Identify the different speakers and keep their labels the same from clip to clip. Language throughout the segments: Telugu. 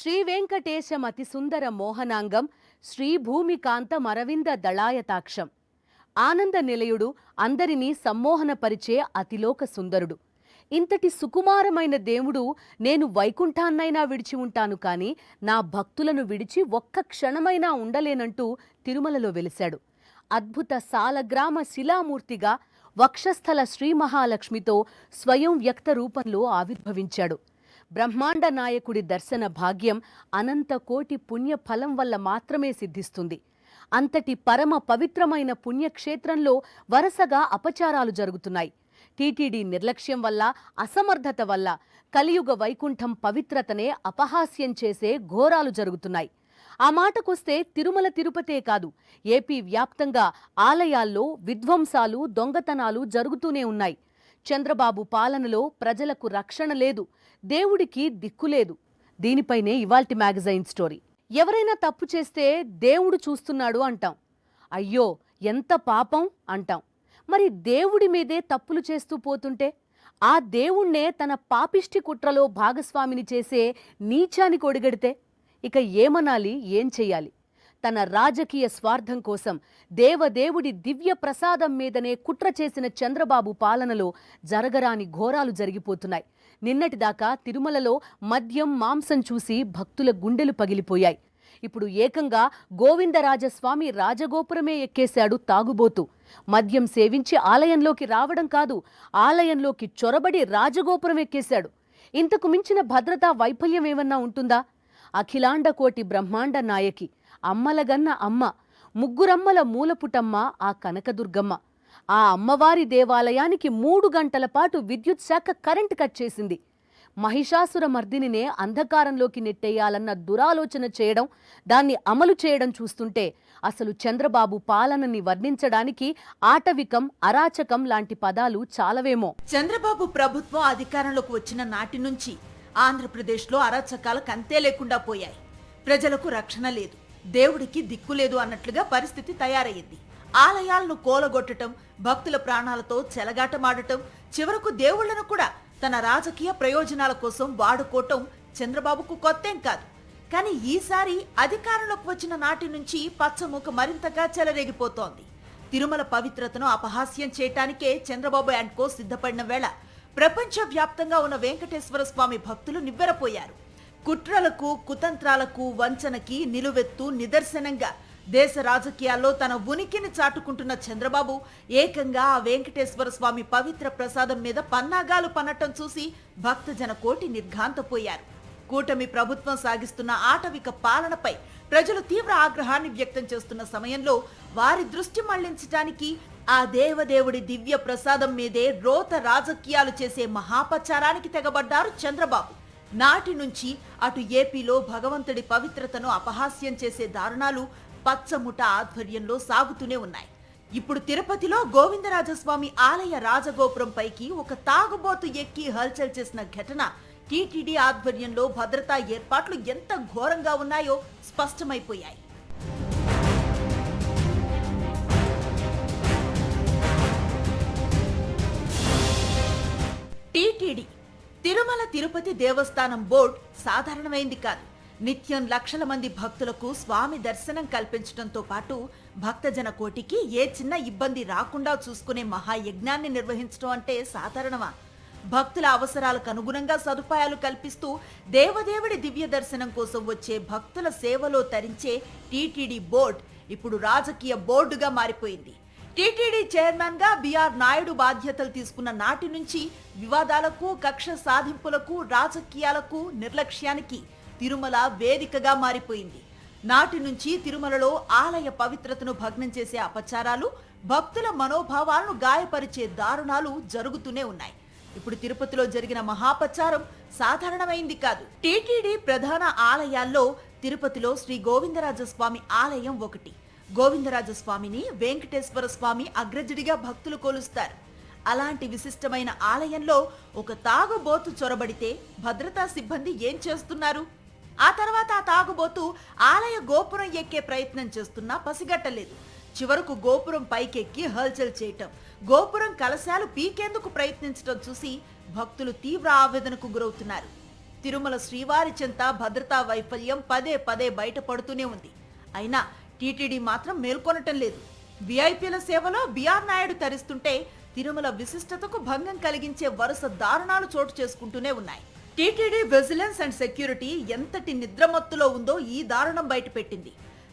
Speaker 1: శ్రీవేంకటేశమతి సుందర మోహనాంగం శ్రీభూమికాంతమరవింద దళాయతాక్షం. ఆనంద నిలయుడు, అందరినీ సమ్మోహనపరిచే అతిలోక సుందరుడు. ఇంతటి సుకుమారమైన దేవుడు నేను వైకుంఠాన్నైనా విడిచి ఉంటాను కాని నా భక్తులను విడిచి ఒక్క క్షణమైనా ఉండలేనంటూ తిరుమలలో వెలిశాడు. అద్భుత సాలగ్రామ శిలామూర్తిగా వక్షస్థల శ్రీమహాలక్ష్మితో స్వయం వ్యక్త రూపంలో ఆవిర్భవించాడు. బ్రహ్మాండ నాయకుడి దర్శన భాగ్యం అనంత కోటి పుణ్యఫలం వల్ల మాత్రమే సిద్ధిస్తుంది. అంతటి పరమ పవిత్రమైన పుణ్యక్షేత్రంలో వరుసగా అపచారాలు జరుగుతున్నాయి. టీటీడీ నిర్లక్ష్యం వల్ల, అసమర్థత వల్ల కలియుగ వైకుంఠం పవిత్రతనే అపహాస్యం చేసే ఘోరాలు జరుగుతున్నాయి. ఆ మాటకొస్తే తిరుమల తిరుపతే కాదు, ఏపీ వ్యాప్తంగా ఆలయాల్లో విధ్వంసాలు, దొంగతనాలు జరుగుతూనే ఉన్నాయి. చంద్రబాబు పాలనలో ప్రజలకు రక్షణ లేదు, దేవుడికి దిక్కులేదు. దీనిపైనే ఇవాల్టి మ్యాగజైన్ స్టోరీ. ఎవరైనా తప్పు చేస్తే దేవుడు చూస్తున్నాడు అంటాం. అయ్యో ఎంత పాపం అంటాం. మరి దేవుడి మీదే తప్పులు చేస్తూ పోతుంటే ఆ దేవుణ్ణే తన పాపిష్టి కుట్రలో భాగస్వామిని చేసే నీచానికి ఒడిగడితే ఇక ఏమనాలి, ఏం చెయ్యాలి? తన రాజకీయ స్వార్థం కోసం దేవదేవుడి దివ్య ప్రసాదం మీదనే కుట్ర చేసిన చంద్రబాబు పాలనలో జరగరాని ఘోరాలు జరిగిపోతున్నాయి. నిన్నటిదాకా తిరుమలలో మద్యం, మాంసం చూసి భక్తుల గుండెలు పగిలిపోయాయి. ఇప్పుడు ఏకంగా గోవిందరాజస్వామి రాజగోపురమే ఎక్కేశాడు తాగుబోతు. మద్యం సేవించి ఆలయంలోకి రావడం కాదు, ఆలయంలోకి చొరబడి రాజగోపురం ఎక్కేశాడు. ఇంతకు మించిన భద్రతా వైఫల్యం ఏమన్నా ఉంటుందా? అఖిలాండకోటి బ్రహ్మాండ నాయకి, అమ్మలగన్న అమ్మ, ముగ్గురమ్మల మూలపుటమ్మ ఆ కనకదుర్గమ్మ. ఆ అమ్మవారి దేవాలయానికి 3 గంటల పాటు విద్యుత్ శాఖ కరెంటు కట్ చేసింది. మహిషాసుర మర్దినినే అంధకారంలోకి నెట్టేయాలన్న దురాలోచన చేయడం, దాన్ని అమలు చేయడం చూస్తుంటే అసలు చంద్రబాబు పాలనని వర్ణించడానికి ఆటవికం, అరాచకం లాంటి పదాలు చాలవేమో.
Speaker 2: చంద్రబాబు ప్రభుత్వం అధికారంలోకి వచ్చిన నాటి నుంచి ఆంధ్రప్రదేశ్లో అరాచకాలకు అంతే లేకుండా పోయాయి. ప్రజలకు రక్షణ లేదు, దేవుడికి దిక్కు లేదు అన్నట్లుగా పరిస్థితి తయారయ్యింది. ఆలయాలను కూలగొట్టడం, భక్తుల ప్రాణాలతో చెలగాటమాడటం, చివరకు దేవుళ్లను కూడా తన రాజకీయ ప్రయోజనాల కోసం వాడుకోవటం చంద్రబాబుకు కొత్తేం కాదు. కానీ ఈసారి అధికారంలోకి వచ్చిన నాటి నుంచి పచ్చముఖ మరింతగా చెలరేగిపోతోంది. తిరుమల పవిత్రతను అపహాస్యం చేయటానికే చంద్రబాబు అండ్ కో సిద్ధపడిన వేళ ప్రపంచ వ్యాప్తంగా ఉన్న వెంకటేశ్వర స్వామి భక్తులు నివ్వెరపోయారు. కుట్రలకు, కుతంత్రాలకు, వంచనకి నిలువెత్తు నిదర్శనంగా దేశ రాజకీయాల్లో తన ఉనికిని చాటుకుంటున్న చంద్రబాబు ఏకంగా ఆ వెంకటేశ్వర స్వామి పవిత్ర ప్రసాదం మీద పన్నాగాలు పన్నటం చూసి భక్తజన కోటి నిర్ఘాంతపోయారు. కూటమి ప్రభుత్వం సాగిస్తున్న ఆటవిక పాలనపై ప్రజలు తీవ్ర ఆగ్రహాన్ని వ్యక్తం చేస్తున్న సమయంలో వారి దృష్టి మళ్లించడానికి ఆ దేవదేవుడి దివ్య ప్రసాదం మీదే రోత రాజకీయాలు చేసే మహాపచారానికి తెగబడ్డారు చంద్రబాబు. నాటి నుంచి అటు ఏపీలో భగవంతుడి పవిత్రతను అపహాస్యం చేసే దారుణాలు పచ్చముఠ ఆధ్వర్యంలో సాగుతూనే ఉన్నాయి. ఇప్పుడు తిరుపతిలో గోవిందరాజస్వామి ఆలయ రాజగోపురం పైకి ఒక తాగుబోతు ఎక్కి హల్చల్ చేసిన ఘటన టీటీడీ ఆధ్వర్యంలో భద్రతా ఏర్పాట్లు ఎంత ఘోరంగా ఉన్నాయో స్పష్టమైపోయాయి. టీటీడీ తిరుమల తిరుపతి దేవస్థానం బోర్డు సాధారణమైంది కాదు. నిత్యం లక్షల మంది భక్తులకు స్వామి దర్శనం కల్పించడంతో పాటు భక్తజన కోటికి ఏ చిన్న ఇబ్బంది రాకుండా చూసుకునే మహాయజ్ఞాన్ని నిర్వహించడం అంటే సాధారణమా? భక్తుల అవసరాలకు అనుగుణంగా సదుపాయాలు కల్పిస్తూ దేవదేవుడి దివ్య దర్శనం కోసం వచ్చే భక్తుల సేవలో తరించే టీటీడీ బోర్డు ఇప్పుడు రాజకీయ బోర్డుగా మారిపోయింది. టీటీడీ చైర్మన్ గా బిఆర్ నాయుడు బాధ్యతలు తీసుకున్న నాటి నుంచి వివాదాలకు, కక్ష సాధింపులకు, రాజకీయాలకు, నిర్లక్ష్యానికి తిరుమల వేదికగా మారిపోయింది. నాటి నుంచి తిరుమలలో ఆలయ పవిత్రతను భగ్నం చేసే అపచారాలు, భక్తుల మనోభావాలను గాయపరిచే దారుణాలు జరుగుతూనే ఉన్నాయి. ఇప్పుడు తిరుపతిలో జరిగిన మహాపచారం సాధారణమైంది కాదు. టీటీడీ ప్రధాన ఆలయాల్లో తిరుపతిలో శ్రీ గోవిందరాజస్వామి ఆలయం ఒకటి. గోవిందరాజస్వామిని వెంకటేశ్వర స్వామి అగ్రజుడిగా భక్తులు కొలుస్తారు. అలాంటి విశిష్టమైన ఆలయంలో ఒక తాగుబోతు చొరబడితే భద్రతా సిబ్బంది ఏం చేస్తున్నారు? ఆ తర్వాత ఆ తాగుబోతు ఆలయ గోపురం ఎక్కే ప్రయత్నం చేస్తున్నా పసిగట్టలేదు. చివరకు గోపురం పైకెక్కి హల్చల్ చేయటం, గోపురం కలశాలు పీకేందుకు ప్రయత్నించడం చూసి భక్తులు తీవ్ర ఆవేదనకు గురవుతున్నారు. తిరుమల శ్రీవారి చెంత భద్రతా వైఫల్యం పదే పదే బయటపడుతూనే ఉంది. అయినా టీటీడీ మాత్రం మేల్కొనటం లేదు. విఐపీల సేవలో బిఆర్ నాయుడు తరిస్తుంటే తిరుమల విశిష్టతకు భంగం కలిగించే వరుస దారుణాలు చోటు చేసుకుంటూనే ఉన్నాయి. టీటీడీ విజిలెన్స్ అండ్ సెక్యూరిటీ ఎంతటి నిద్రమత్తులో ఉందో ఈ దారుణం బయటపెట్టింది.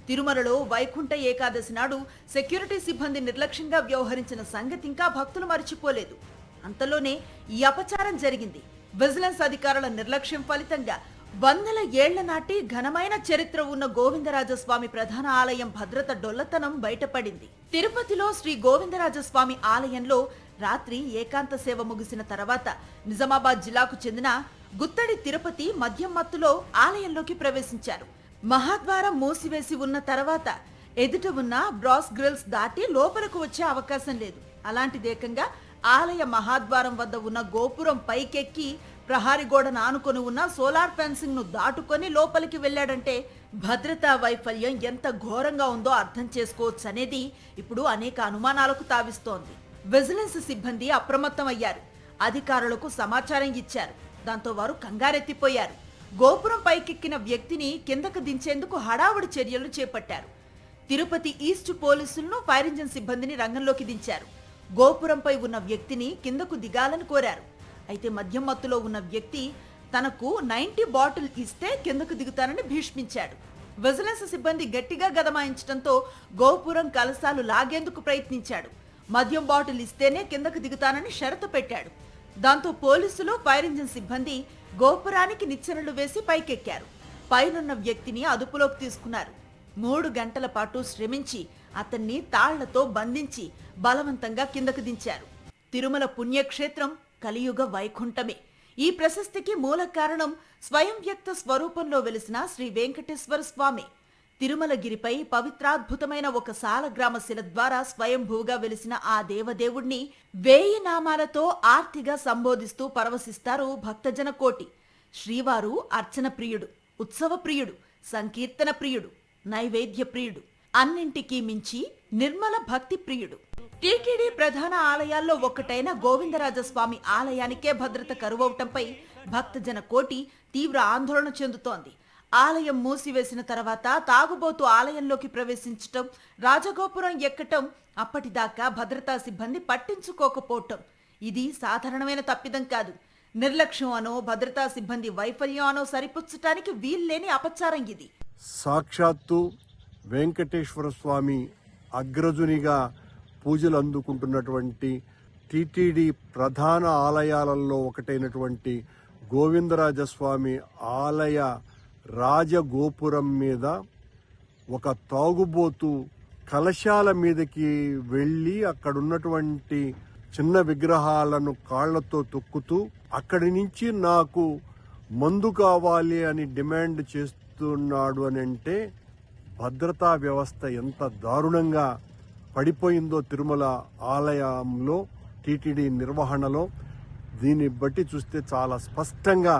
Speaker 2: తిరుమలలో వైకుంఠ ఏకాదశి నాడు సెక్యూరిటీ సిబ్బంది నిర్లక్ష్యంగా వ్యవహరించిన సంగతి ఇంకా భక్తులు మరిచిపోలేదు. అంతలోనే ఈ అపచారం జరిగింది. విజిలెన్స్ అధికారుల నిర్లక్ష్యం ఫలితంగా వందల ఏళ్ల నాటి ఘనమైన చరిత్ర ఉన్న గోవిందరాజస్వామి ప్రధాన ఆలయం భద్రత డొల్లతనం బయటపడింది. తిరుపతిలో శ్రీ గోవిందరాజస్వామి ఆలయంలో రాత్రి ఏకాంత సేవ ముగిసిన తర్వాత నిజామాబాద్ జిల్లాకు చెందిన గుత్తడి తిరుపతి మద్యం మత్తులో ఆలయంలోకి ప్రవేశించారు. మహాద్వారం మూసివేసి ఉన్న తర్వాత ఎదుట ఉన్న బ్రాస్ గ్రిల్స్ దాటి లోపలకు వచ్చే అవకాశం లేదు. అలాంటిదేకంగా ఆలయ మహాద్వారం వద్ద ఉన్న గోపురం పైకెక్కి ప్రహారీ గోడను ఆనుకొని ఉన్న సోలార్ ఫెన్సింగ్ ను దాటుకొని లోపలికి వెళ్లాడంటే భద్రతా వైఫల్యం ఎంత ఘోరంగా ఉందో అర్థం చేసుకోవచ్చు అనేది ఇప్పుడు అనేక అనుమానాలకు తావిస్తోంది. విజిలెన్స్ సిబ్బంది అప్రమత్తమయ్యారు. అధికారులకు సమాచారం ఇచ్చారు. దాంతో వారు కంగారెత్తిపోయారు. గోపురం పైకెక్కిన వ్యక్తిని కిందకు దించేందుకు హడావుడి చర్యలు చేపట్టారు. తిరుపతి ఈస్ట్ పోలీసులను ఫైర్ ఇంజిన్ సిబ్బందిని రంగంలోకి దించారు. గోపురంపై ఉన్న వ్యక్తిని కిందకు దిగాలని కోరారు. అయితే మద్యం మత్తులో ఉన్న వ్యక్తి తనకు 90 బాటిల్ ఇస్తే కిందకు దిగుతానని భీష్మించాడు. విజిలెన్స్ సిబ్బంది గట్టిగా గదమాయించడంతో గోపురం కలశాలు లాగేందుకు ప్రయత్నించాడు. మద్యం బాటిల్ ఇస్తేనే కిందకు దిగుతానని షరతు పెట్టాడు. దాంతో పోలీసులు ఫైర్ ఇంజిన్ సిబ్బంది గోపురానికి నిచ్చెనలు వేసి పైకెక్కారు. పైనున్న వ్యక్తిని అదుపులోకి తీసుకున్నారు. 3 గంటల పాటు శ్రమించి అతన్ని తాళ్లతో బంధించి బలవంతంగా కిందకు దించారు. తిరుమల పుణ్యక్షేత్రం కలియుగ వైకుంఠమే. ఈ ప్రశస్తికి మూల కారణం స్వయం వ్యక్త స్వరూపంలో వెలిసిన శ్రీ వెంకటేశ్వర స్వామి. తిరుమలగిరిపై పవిత్రాద్భుతమైన ఒక సాలగ్రామ శిల ద్వారా స్వయంభూగా వెలిసిన ఆ దేవదేవుణ్ణి 1000 నామాలతో ఆర్తిగా సంబోధిస్తూ పరవశిస్తారు భక్తజన కోటి. శ్రీవారు అర్చన ప్రియుడు, ఉత్సవ ప్రియుడు, సంకీర్తన ప్రియుడు, నైవేద్య ప్రియుడు, అన్నింటికీ మించి నిర్మల భక్తి ప్రియుడు. టీటీడీ ప్రధాన ఆలయాల్లో ఒక్కటైన గోవిందరాజస్వామి ఆలయానికే భద్రత కరువవటంపై భక్తజన కోటి తీవ్ర ఆందోళన చెందుతోంది. ఆలయం మూసివేసిన తర్వాత తాగుబోతు ఆలయంలోకి ప్రవేశించటం, రాజగోపురం ఎక్కటం, అప్పటిదాకా భద్రతా సిబ్బంది పట్టించుకోకపోవటం ఇది సాధారణమైన తప్పిదం కాదు. నిర్లక్ష్యం అనో భద్రతా సిబ్బంది వైఫల్యం అనో సరిపుచ్చటానికి వీల్లేని అపచారం ఇది.
Speaker 3: సాక్షాత్తు వెంకటేశ్వర స్వామి అగ్రజునిగా పూజలు అందుకుంటున్నటువంటి టిటిడి ప్రధాన ఆలయాలలో ఒకటైనటువంటి గోవిందరాజస్వామి ఆలయ రాజగోపురం మీద ఒక తాగుబోతు కలశాల మీదకి వెళ్ళి అక్కడున్నటువంటి చిన్న విగ్రహాలను కాళ్లతో తొక్కుతూ అక్కడి నుంచి నాకు మందు కావాలి అని డిమాండ్ చేస్తున్నాడు అని అంటే భద్రతా వ్యవస్థ ఎంత దారుణంగా పడిపోయిందో తిరుమల ఆలయంలో టీటీడీ నిర్వహణలో దీన్ని బట్టి చూస్తే చాలా స్పష్టంగా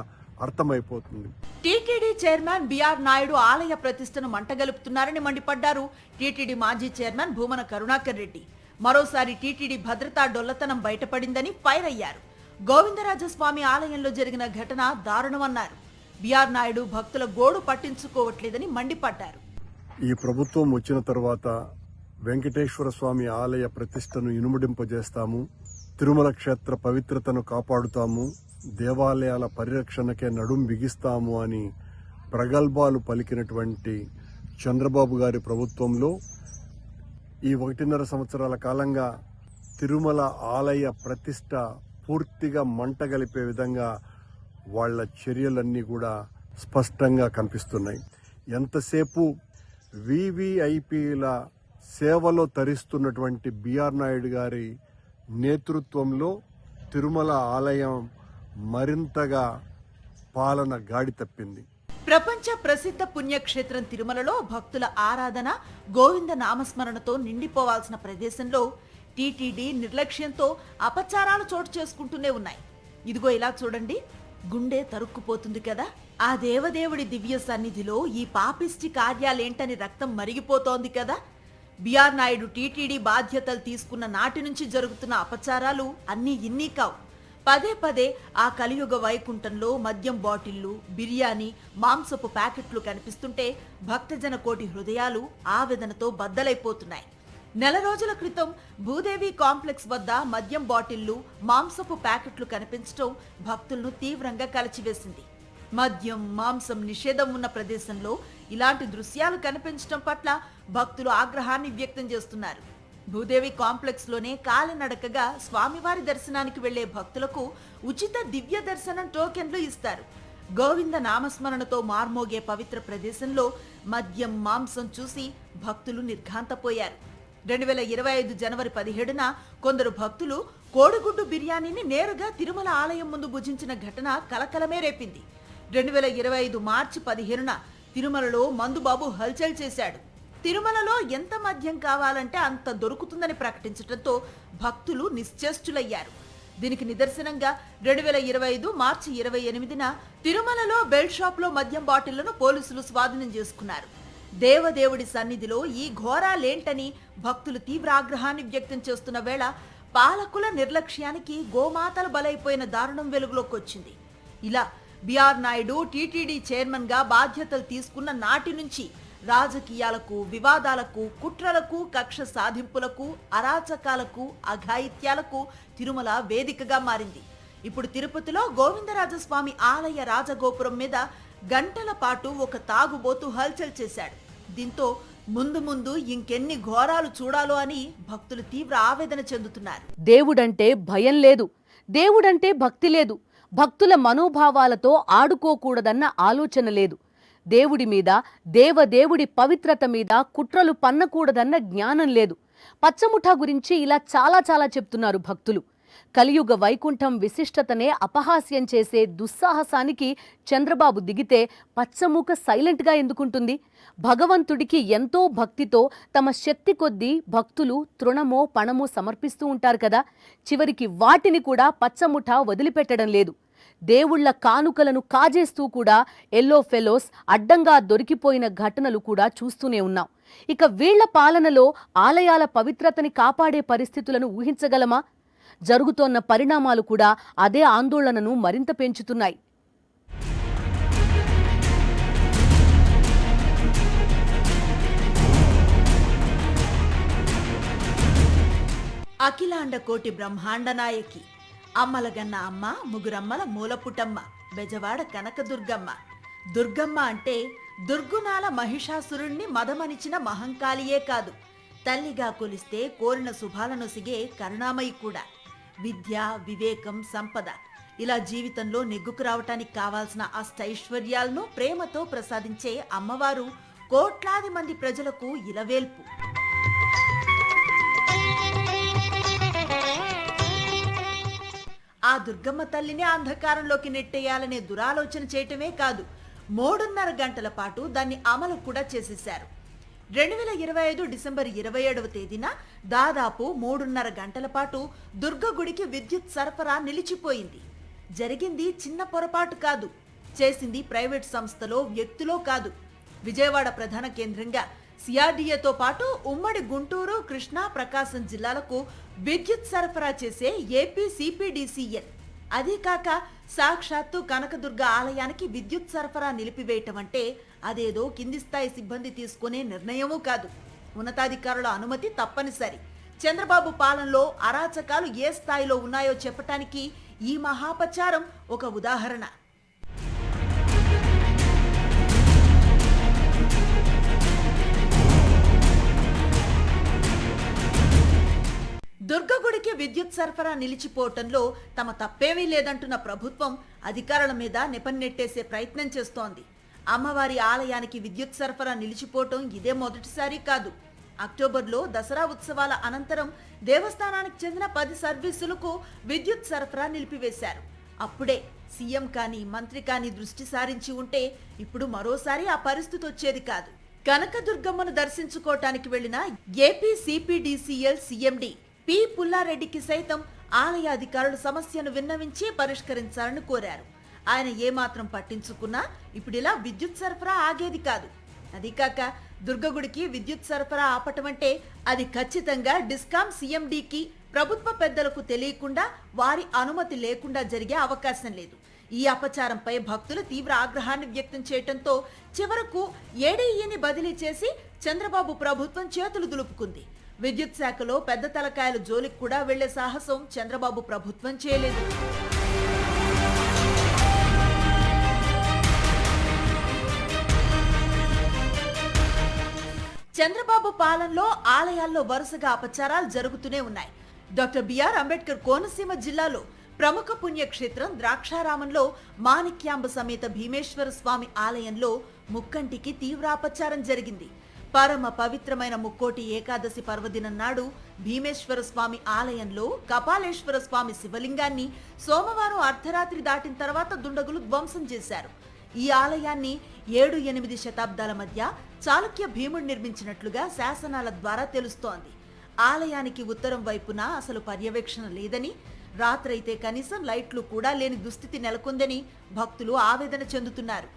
Speaker 3: అర్థమైపోతుంది.
Speaker 2: టీటీడీ చైర్మన్ బిఆర్ నాయుడు ఆలయ ప్రతిష్టను మంటగలుపుతున్నారని మండిపడ్డారు టీటీడీ మాజీ చైర్మన్ భూమన కరుణాకర్ రెడ్డి. మరోసారి టీటీడీ భద్రతా డొల్లతనం బయటపడిందని ఫైర్ అయ్యారు. గోవిందరాజస్వామి ఆలయంలో జరిగిన ఘటన దారుణమన్నారు. బిఆర్ నాయుడు భక్తుల గోడు పట్టించుకోవట్లేదని మండిపడ్డారు.
Speaker 3: ఈ ప్రభుత్వం వచ్చిన తర్వాత వెంకటేశ్వర స్వామి ఆలయ ప్రతిష్టను ఇనుముడింపజేస్తాము, తిరుమల క్షేత్ర పవిత్రతను కాపాడుతాము, దేవాలయాల పరిరక్షణకే నడుం బిగిస్తాము అని ప్రగల్భాలు పలికినటువంటి చంద్రబాబు గారి ప్రభుత్వంలో ఈ 1.5 సంవత్సరాల కాలంగా తిరుమల ఆలయ ప్రతిష్ట పూర్తిగా మంటగలిపే విధంగా వాళ్ల చర్యలన్నీ కూడా స్పష్టంగా కనిపిస్తున్నాయి. ఎంతసేపు వివిఐపీల సేవలో తరిస్తున్నటువంటి బిఆర్ నాయుడు గారి నేతృత్వంలో తిరుమల ఆలయం మరింతగా పాలన గాడి తప్పింది.
Speaker 2: ప్రపంచ ప్రసిద్ధ పుణ్యక్షేత్రం తిరుమలలో భక్తుల ఆరాధన, గోవింద నామస్మరణతో నిండిపోవాల్సిన ప్రదేశంలో టీటీడీ నిర్లక్ష్యంతో అపచారాలు చోటు చేసుకుంటూనే ఉన్నాయి. ఇదిగో ఇలా చూడండి, గుండె తరుక్కుపోతుంది కదా. ఆ దేవదేవుడి దివ్య సన్నిధిలో ఈ పాపిష్టి కార్యాలేంటని రక్తం మరిగిపోతోంది కదా. బిఆర్ నాయుడు టీటీడీ బాధ్యతలు తీసుకున్న నాటి నుంచి జరుగుతున్న అపచారాలు అన్నీ ఇన్నీ కావు. పదే పదే ఆ కలియుగ వైకుంఠంలో మద్యం బాటిళ్లు, బిర్యానీ, మాంసపు ప్యాకెట్లు కనిపిస్తుంటే భక్తజన కోటి హృదయాలు ఆవేదనతో బద్దలైపోతున్నాయి. నెల రోజుల క్రితం భూదేవి కాంప్లెక్స్ వద్ద మద్యం బాటిళ్లు, మాంసపు ప్యాకెట్లు కనిపించడం భక్తులను తీవ్రంగా కలచివేసింది. మద్యం, మాంసం నిషేధం ఉన్న ప్రదేశంలో ఇలాంటి దృశ్యాలు కనిపించడం పట్ల భక్తులు ఆగ్రహాన్ని వ్యక్తం చేస్తున్నారు. భూదేవి కాంప్లెక్స్ లోనే కాలినడకగా స్వామివారి దర్శనానికి వెళ్లే భక్తులకు ఉచిత దివ్య దర్శనం టోకెన్లు ఇస్తారు. గోవింద నామస్మరణతో మార్మోగే పవిత్ర ప్రదేశంలో మద్యం, మాంసం చూసి భక్తులు నిర్ఘాంతపోయారు. 2025 జనవరి 17న కొందరు భక్తులు కోడిగుడ్డు బిర్యానీని నేరుగా తిరుమల ఆలయం ముందు భుజించిన ఘటన కలకలమే రేపింది. 2025 మార్చి 15న తిరుమలలో మందుబాబు హల్చల్ చేశాడు. తిరుమలలో ఎంత మద్యం కావాలంటే అంత దొరుకుతుందని ప్రకటించడంతో భక్తులు నిశ్చేష్టులయ్యారు. దీనికి నిదర్శనంగా 2025 మార్చి 28న తిరుమలలో బెల్ట్ షాప్ లో మద్యం బాటిళ్లను పోలీసులు స్వాధీనం చేసుకున్నారు. దేవదేవుడి సన్నిధిలో ఈ ఘోరాలేంటని భక్తులు తీవ్ర ఆగ్రహాన్ని వ్యక్తం చేస్తున్న వేళ పాలకుల నిర్లక్ష్యానికి గోమాతలు బలైపోయిన దారుణం వెలుగులోకి వచ్చింది. ఇలా బిఆర్ నాయుడు టీటీడీ చైర్మన్ గా బాధ్యతలు తీసుకున్న నాటి నుంచి రాజకీయాలకు, వివాదాలకు, కుట్రలకు, కక్ష సాధింపులకు, అరాచకాలకు, అఘాయిత్యాలకు తిరుమల వేదికగా మారింది. ఇప్పుడు తిరుపతిలో గోవిందరాజస్వామి ఆలయ రాజగోపురం మీద గంటల పాటు ఒక తాగుబోతు హల్చల్ చేశాడు. దీంతో ముందు ముందు ఇంకెన్ని ఘోరాలు చూడాలో అని భక్తులు తీవ్ర ఆవేదన చెందుతున్నారు.
Speaker 1: దేవుడంటే భయం లేదు, దేవుడంటే భక్తి లేదు, భక్తుల మనోభావాలతో ఆడుకోకూడదన్న ఆలోచన లేదు, దేవుడి మీద, దేవదేవుడి పవిత్రత మీద కుట్రలు పన్నకూడదన్న జ్ఞానం లేదు. పచ్చముఠా గురించి ఇలా చాలా చెప్తున్నారు భక్తులు. కలియుగ వైకుంఠం విశిష్టతనే అపహాస్యం చేసే దుస్సాహసానికి చంద్రబాబు దిగితే పచ్చముఖ సైలెంట్గా ఎందుకుంటుంది? భగవంతుడికి ఎంతో భక్తితో తమ శక్తి కొద్దీ భక్తులు తృణమో పణమో సమర్పిస్తూ ఉంటారు కదా, చివరికి వాటిని కూడా పచ్చముఠ వదిలిపెట్టడం లేదు. దేవుళ్ల కానుకలను కాజేస్తూ కూడా ఎల్లో ఫెలోస్ అడ్డంగా దొరికిపోయిన ఘటనలు కూడా చూస్తూనే ఉన్నాం. ఇక వీళ్ల పాలనలో ఆలయాల పవిత్రతని కాపాడే పరిస్థితులను ఊహించగలమా? జరుగుతోన్న పరిణామాలు కూడా అదే ఆందోళనను మరింత పెంచుతున్నాయి.
Speaker 2: అఖిలాండ కోటి బ్రహ్మాండ నాయకి, అమ్మలగన్న అమ్మ, ముగురమ్మల మూలపుటమ్మ, బెజవాడ కనకదుర్గమ్మ. దుర్గమ్మ అంటే దుర్గుణాల మహిషాసురుణ్ణి మదమనిచిన మహంకాళియే కాదు, తల్లిగా కొలిస్తే కోరిన శుభాలను సిగే కరుణామయి కూడా. విద్య, వివేకం, సంపద ఇలా జీవితంలో నెగ్గుకు రావటానికి కావాల్సిన అష్టైశ్వర్యాలను ప్రేమతో ప్రసాదించే అమ్మవారు కోట్లాది మంది ప్రజలకు ఇలవేల్పు. ఆ దుర్గమ్మ తల్లిని అంధకారంలోకి నెట్టేయాలనే దురాలోచన చేయటమే కాదు, 3.5 గంటల పాటు దాన్ని అమలు కూడా చేసేశారు. 2025 డిసెంబర్ 27వ తేదీన దాదాపు 3.5 గంటల పాటు దుర్గ గుడికి విద్యుత్ సరఫరా నిలిచిపోయింది. జరిగింది చిన్న పొరపాటు కాదు, చేసింది ప్రైవేట్ సంస్థలో, వ్యక్తిలో కాదు. విజయవాడ ప్రధాన కేంద్రంగా సిఆర్డీఏతో పాటు ఉమ్మడి గుంటూరు, కృష్ణా, ప్రకాశం జిల్లాలకు విద్యుత్ సరఫరా చేసే ఏపీ సిపిడిసిఎల్, అదీ కాక సాక్షాత్తు కనకదుర్గ ఆలయానికి విద్యుత్ సరఫరా నిలిపివేయటం అంటే అదేదో కింది స్థాయి సిబ్బంది తీసుకునే నిర్ణయమూ కాదు, ఉన్నతాధికారుల అనుమతి తప్పనిసరి. చంద్రబాబు పాలనలో అరాచకాలు ఏ స్థాయిలో ఉన్నాయో చెప్పటానికి ఈ మహాపచారం ఒక ఉదాహరణ. దుర్గగుడికి విద్యుత్ సరఫరా నిలిచిపోవటంలో తమ తప్పేమీ లేదంటున్న ప్రభుత్వం అధికారుల మీద నెపన్నెట్టేసే ప్రయత్నం చేస్తోంది. అమ్మవారి ఆలయానికి విద్యుత్ సరఫరా నిలిచిపోవటం ఇదే మొదటిసారి కాదు. అక్టోబర్లో దసరా ఉత్సవాల అనంతరం దేవస్థానానికి చెందిన 10 సర్వీసులకు విద్యుత్ సరఫరా నిలిపివేశారు. అప్పుడే సీఎం కానీ, మంత్రి కానీ దృష్టి సారించి ఉంటే ఇప్పుడు మరోసారి ఆ పరిస్థితి వచ్చేది కాదు. కనకదుర్గమ్మను దర్శించుకోవటానికి వెళ్లిన ఏపీ సిపిడిసిఎల్ సిఎండి పి పుల్లారెడ్డికి సైతం ఆలయ అధికారులు సమస్యను విన్నవించి పరిష్కరించాలని కోరారు. ఆయన ఏమాత్రం పట్టించుకున్నా ఇప్పుడిలా విద్యుత్ సరఫరా ఆగేది కాదు. అదీకాక దుర్గగుడికి విద్యుత్ సరఫరా ఆపటం అంటే అది ఖచ్చితంగా డిస్కామ్ సిఎండికి ప్రభుత్వ పెద్దలకు తెలియకుండా వారి అనుమతి లేకుండా జరిగే అవకాశం లేదు. ఈ అపచారంపై భక్తులు తీవ్ర ఆగ్రహాన్ని వ్యక్తం చేయడంతో చివరకు ఏడీఈని బదిలీ చేసి చంద్రబాబు ప్రభుత్వం చేతులు దులుపుకుంది. విద్యుత్ శాఖలో పెద్ద తలకాయల జోలికి కూడా వెళ్లే సాహసం చంద్రబాబు ప్రభుత్వం చేయలేదు. చంద్రబాబు పాలనలో ఆలయాల్లో వరుసగా అపచారాలు జరుగుతూనే ఉన్నాయి. డాక్టర్ బిఆర్ అంబేద్కర్ కోనసీమ జిల్లాలో ప్రముఖ పుణ్యక్షేత్రం ద్రాక్షారామంలో మాణిక్యాంబ సమేత భీమేశ్వర స్వామి ఆలయంలో ముక్కంటికి తీవ్ర అపచారం జరిగింది. పరమ పవిత్రమైన ముక్కోటి ఏకాదశి పర్వదినం నాడు భీమేశ్వర స్వామి ఆలయంలో కపాలేశ్వర స్వామి శివలింగాన్ని సోమవారం అర్ధరాత్రి దాటిన తర్వాత దుండగులు ధ్వంసం చేశారు. ఈ ఆలయాన్ని 7-8 శతాబ్దాల మధ్య చాళుక్య భీముడు నిర్మించినట్లుగా శాసనాల ద్వారా తెలుస్తోంది. ఆలయానికి ఉత్తరం వైపున అసలు పర్యవేక్షణ లేదని, రాత్రైతే కనీసం లైట్లు కూడా లేని దుస్థితి నెలకొందని భక్తులు ఆవేదన చెందుతున్నారు.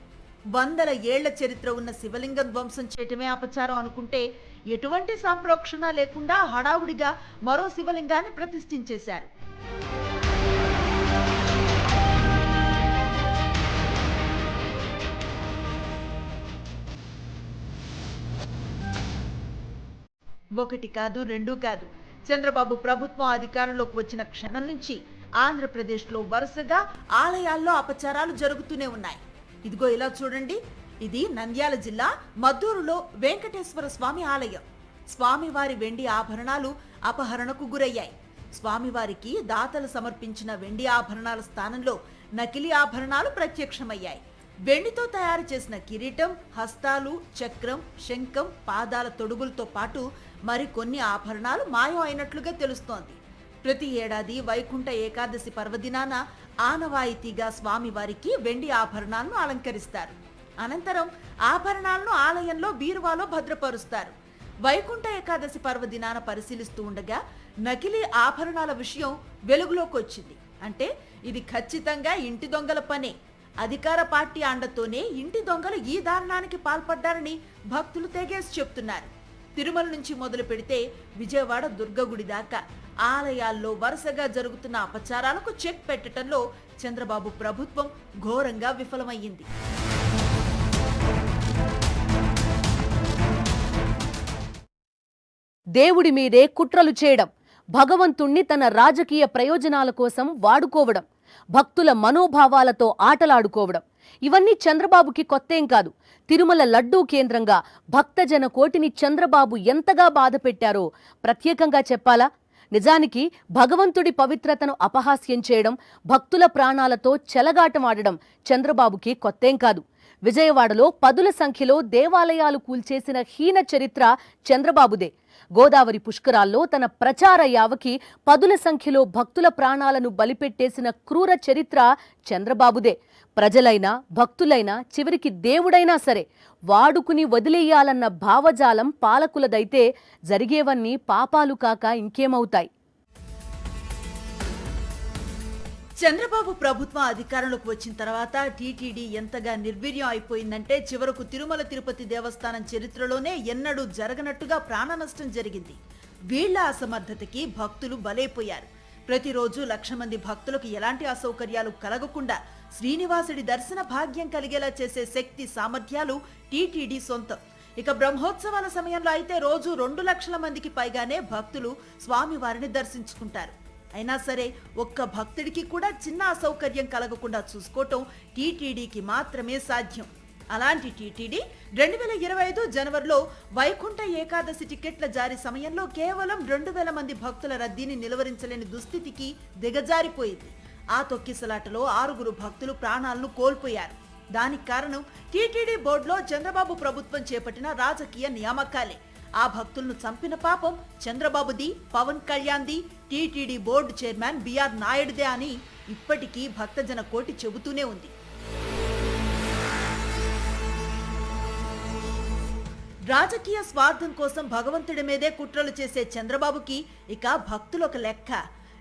Speaker 2: 100 ఏళ్ల చరిత్ర ఉన్న శివలింగం ధ్వంసం చేయటమే అపచారం అనుకుంటే ఎటువంటి సంప్రోక్షణ లేకుండా హడావుడిగా మరో శివలింగాన్ని ప్రతిష్ఠించేశారు. ఒకటి కాదు, రెండు కాదు. చంద్రబాబు ప్రభుత్వం అధికారంలోకి వచ్చిన క్షణం నుంచి ఆంధ్రప్రదేశ్లో వరుసగా ఆలయాల్లో అపచారాలు జరుగుతూనే ఉన్నాయి. ఇదిగో ఇలా చూడండి. ఇది నంద్యాల జిల్లా మద్దూరులో వెంకటేశ్వర స్వామి ఆలయం. స్వామివారి వెండి ఆభరణాలు అపహరణకు గురయ్యాయి. స్వామివారికి దాతలు సమర్పించిన వెండి ఆభరణాల స్థానంలో నకిలీ ఆభరణాలు ప్రత్యక్షమయ్యాయి. వెండితో తయారు చేసిన కిరీటం, హస్తాలు, చక్రం, శంఖం, పాదాల తొడుగులతో పాటు మరికొన్ని ఆభరణాలు మాయం అయినట్లుగా తెలుస్తోంది. ప్రతి ఏడాది వైకుంఠ ఏకాదశి పర్వదినాన ఆనవాయితీగా స్వామివారికి వెండి ఆభరణాలను అలంకరిస్తారు. అనంతరం ఆభరణాలను ఆలయంలో బీరువాలో భద్రపరుస్తారు. వైకుంఠ ఏకాదశి పర్వదినాన పరిశీలిస్తూ ఉండగా నకిలీ ఆభరణాల విషయం వెలుగులోకి వచ్చింది. అంటే ఇది ఖచ్చితంగా ఇంటి దొంగల పనే. అధికార పార్టీ అండతోనే ఇంటి దొంగలు ఈ దారుణానికి పాల్పడ్డారని భక్తులు తెగేసి చెప్తున్నారు. తిరుమల నుంచి మొదలు పెడితే విజయవాడ దుర్గగుడి దాకా ఆలయాల్లో వరుసగా జరుగుతున్న అపచారాలకు చెక్ పెట్టడంలో చంద్రబాబు ప్రభుత్వం ఘోరంగా విఫలమయ్యింది.
Speaker 1: దేవుడి మీదే కుట్రలు చేయడం, భగవంతుణ్ణి తన రాజకీయ ప్రయోజనాల కోసం వాడుకోవడం, భక్తుల మనోభావాలతో ఆటలాడుకోవడం ఇవన్నీ చంద్రబాబుకి కొత్తేం కాదు. తిరుమల లడ్డూ కేంద్రంగా భక్తజన కోటిని చంద్రబాబు ఎంతగా బాధ పెట్టారో ప్రత్యేకంగా చెప్పాలా? నిజానికి భగవంతుడి పవిత్రతను అపహాస్యం చేయడం, భక్తుల ప్రాణాలతో చెలగాటమాడడం చంద్రబాబుకి కొత్తేం కాదు. విజయవాడలో పదుల సంఖ్యలో దేవాలయాలు కూల్చేసిన హీన చరిత్ర చంద్రబాబుదే. గోదావరి పుష్కరాల్లో తన ప్రచార యావకి పదుల సంఖ్యలో భక్తుల ప్రాణాలను బలిపెట్టేసిన క్రూర చరిత్ర చంద్రబాబుదే. ప్రజలైనా భక్తులైనా చివరికి దేవుడైనా సరే వాడుకుని వదిలేయాలన్న భావజాలం పాలకులదైతే జరిగేవన్నీ పాపాలు కాక ఇంకేమవుతాయి?
Speaker 2: చంద్రబాబు ప్రభుత్వం అధికారంలోకి వచ్చిన తర్వాత టీటీడీ ఎంతగా నిర్వీర్యం అయిపోయిందంటే చివరకు తిరుమల తిరుపతి దేవస్థానం చరిత్రలోనే ఎన్నడూ జరగనట్టుగా ప్రాణ నష్టం జరిగింది. వీళ్ల అసమర్థతకి భక్తులు బలైపోయారు. ప్రతిరోజు 1,00,000 మంది భక్తులకు ఎలాంటి అసౌకర్యాలు కలగకుండా శ్రీనివాసుడి దర్శన భాగ్యం కలిగేలా చేసే శక్తి సామర్థ్యాలు టీటీడీ సొంతం. ఇక బ్రహ్మోత్సవాల సమయంలో అయితే రోజు 2,00,000 మందికి పైగానే భక్తులు స్వామివారిని దర్శించుకుంటారు. అయినా సరే ఒక్క భక్తుడికి కూడా చిన్న అసౌకర్యం కలగకుండా చూసుకోవటం టీటీడీకి మాత్రమే సాధ్యం. అలాంటి టీటీడీ 2025 జనవరిలో వైకుంఠ ఏకాదశి టికెట్ల జారీ సమయంలో కేవలం 2,000 మంది భక్తుల రద్దీని నిలువరించలేని దుస్థితికి దిగజారిపోయింది. ఆ తొక్కిసలాటలో 6 భక్తులు ప్రాణాలను కోల్పోయారు. దానికి కారణం టీటీడీ బోర్డులో చంద్రబాబు ప్రభుత్వం చేపట్టిన రాజకీయ నియామకాలే. ఆ భక్తులను చంపిన పాపం చంద్రబాబుది, పవన్ కళ్యాణ్ది, టీటీడీ బోర్డు చైర్మన్ బిఆర్ నాయుడుదే అని ఇప్పటికీ భక్తజన కోటి చెబుతూనే ఉంది. రాజకీయ స్వార్థం కోసం భగవంతుడి మీదే కుట్రలు చేసే చంద్రబాబుకి ఇక భక్తులొక లెక్క.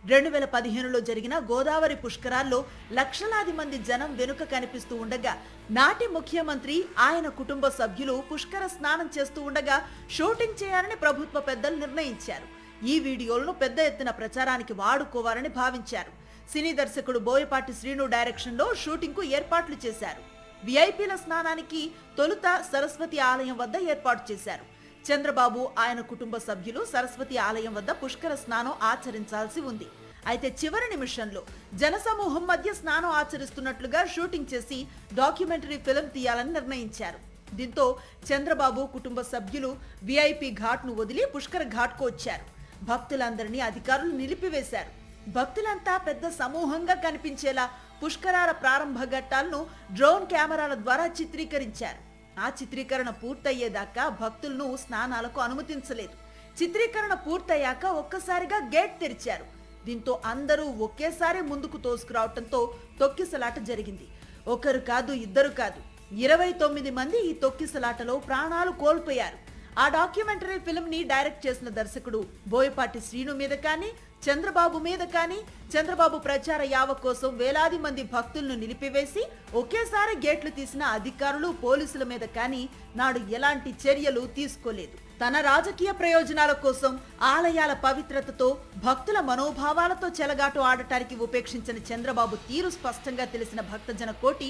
Speaker 2: 2015లో జరిగిన గోదావరి పుష్కరాల్లో లక్షలాది మంది జనం వెనుక కనిపిస్తూ ఉండగా నాటి ముఖ్యమంత్రి, ఆయన కుటుంబ సభ్యులు పుష్కర స్నానం చేస్తూ ఉండగా షూటింగ్ చేయాలని ప్రభుత్వ పెద్దలు నిర్ణయించారు. ఈ వీడియోలను పెద్ద ఎత్తున ప్రచారానికి వాడుకోవాలని భావించారు. సినీ దర్శకుడు బోయపాటి శ్రీను డైరెక్షన్లో షూటింగ్కు ఏర్పాట్లు చేశారు. విఐపీల స్నానానికి తొలుత సరస్వతి ఆలయం వద్ద ఏర్పాటు చేశారు. చంద్రబాబు ఆయన కుటుంబ సభ్యులు సరస్వతి ఆలయం వద్ద పుష్కర స్నానం ఆచరించాల్సి ఉంది. అయితే చివరి నిమిషంలో జనసమూహం మధ్య స్నానం ఆచరిస్తున్నట్లుగా షూటింగ్ చేసి డాక్యుమెంటరీ ఫిల్మ్ తీయాలని నిర్ణయించారు. దీంతో చంద్రబాబు కుటుంబ సభ్యులు విఐపి ఘాట్ను వదిలి పుష్కర ఘాట్కు వచ్చారు. భక్తులందరినీ అధికారులు నిలిపివేశారు. భక్తులంతా పెద్ద సమూహంగా కనిపించేలా పుష్కరాల ప్రారంభ ఘట్టాలను డ్రోన్ కెమెరాల ద్వారా చిత్రీకరించారు. ఆ చిత్రీకరణ పూర్తయ్యేదాకా భక్తులను స్నానాలకు అనుమతించలేదు. చిత్రీకరణ పూర్తయ్యాక ఒక్కసారిగా గేట్ తెరిచారు. దీంతో అందరూ ఒకేసారి ముందుకు తోసుకురావడంతో తొక్కిసలాట జరిగింది. ఒకరు కాదు, ఇద్దరు కాదు, 29 మంది ఈ తొక్కిసలాటలో ప్రాణాలు కోల్పోయారు. ఆ డాక్యుమెంటరీ ఫిల్మ్ ని డైరెక్ట్ చేసిన దర్శకుడు బోయపాటి శ్రీను మీద కానీ, చంద్రబాబు మీద కానీ, చంద్రబాబు ప్రచార యావ కోసం వేలాది మంది భక్తులను నిలిపివేసి ఒకేసారి గేట్లు తీసిన అధికారులు, పోలీసుల మీద కానీ నాడు ఎలాంటి చర్యలు తీసుకోలేదు. తన రాజకీయ ప్రయోజనాల కోసం ఆలయాల పవిత్రతతో, భక్తుల మనోభావాలతో చెలగాటు ఆడటానికి ఉపేక్షించిన చంద్రబాబు తీరు స్పష్టంగా తెలిసిన భక్తజన కోటి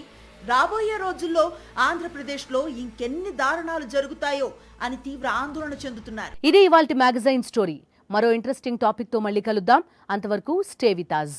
Speaker 2: రాబోయే రోజుల్లో ఆంధ్రప్రదేశ్లో ఇంకెన్ని దారుణాలు జరుగుతాయో అని తీవ్ర ఆందోళన చెందుతున్నారు.
Speaker 1: ఇది ఇవాల్టి మ్యాగజైన్ స్టోరీ. మరో ఇంట్రెస్టింగ్ టాపిక్ తో మళ్ళీ కలుద్దాం. అంతవరకు స్టే విత్ us.